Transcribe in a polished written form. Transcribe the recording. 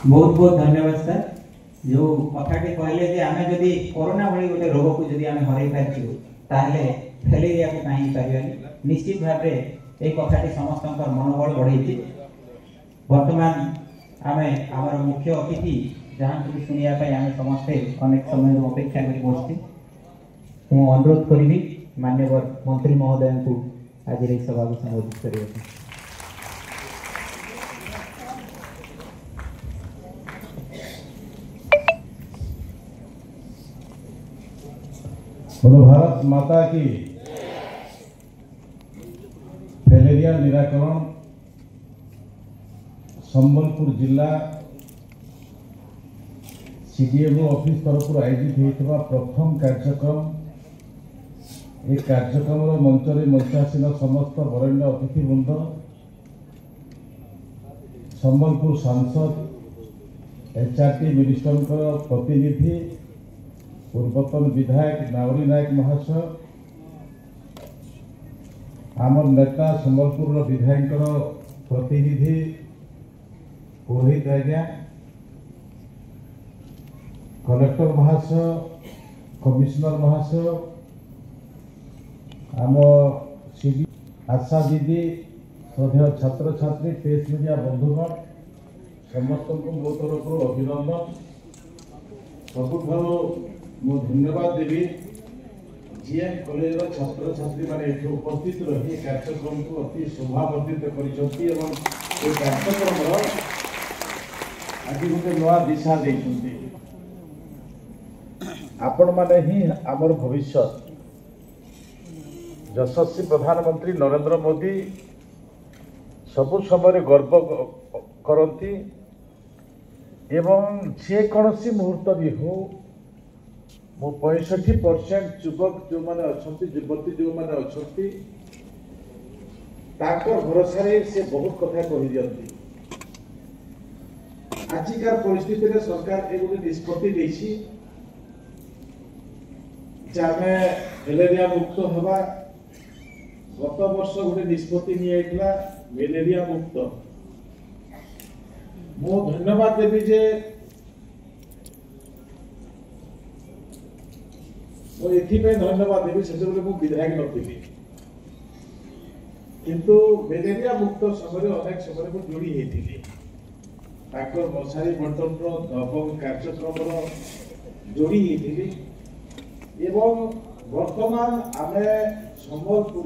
बहुत बहुत धन्यवाद सर। जो कथाटी कहले जे आमे जदि कोरोना भली गोटे रोग को जदि आमे हरै पारछु ताहले फैलेरिया को काहे पारिबानी। निश्चित भाबरे ए कथाटी समस्तंकर मनोबल बढ़ैछि। वर्तमान आमे हमर मुख्य अतिथि जहां को सुनिया पय आमे समस्त अनेक समय अपेक्षा करि बसछि। मु अनुरोध करिबि माननीय मंत्री महोदय को आज रे सभा को संबोधित करियो। बोलो भारत माता की। फैलेरिया निराकरण संबलपुर जिला सीडीएमओ ऑफिस तरफ आयोजित होता प्रथम कार्यक्रम। ये कार्यक्रम मंचरे मंचासीन समस्त वरेण्य अतिथिवृंद, संबलपुर सांसद, एचआरटी मिनिस्टर प्रतिनिधि, पूर्वतन विधायक नावरी नायक महाशय, आमर नेता संबलपुर विधायक प्रतिनिधि पुरोहित आज्ञा, कलेक्टर महाशय, कमिश्नर महाशय, आम सीडी आशा दीदी, श्रद्धेय छात्र छात्री, प्रेस मीडिया बंधुगण समस्त को मो तरफ अभिनंदन। सबुठ मु धन्यवाद देवी जीएम कॉलेज छात्र छात्री मैंने उपस्थित रही कार्यक्रम को अति शोभावर्धित कर कार्यक्रम आज गोटे नया दिशा देते। आपण माने ही आमर भविष्य। यशस्वी प्रधानमंत्री नरेंद्र मोदी सबु समय गर्व करती एवं जेकोसी मुहूर्त भी हो मो 65% युवक जो माने अछंती युवती जो माने अछंती ताकर भरोसा रे से बहुत कथा कहि दियंती। आजिकार परिस्थिति रे सरकार एक निष्पत्ति देछि जामे मलेरिया मुक्त हवा। गत वर्ष गोटे निष्पत्ति नियैतला मलेरिया मुक्त। मो धन्यवाद देवी जे धन्यवाद देवी से विधायक नी किंतु मलेरिया मुक्त समय अनेक समय जोड़ी होती मशारी बंटन कार्यक्रम जोड़ी होती। वर्तमान आम संबलपुर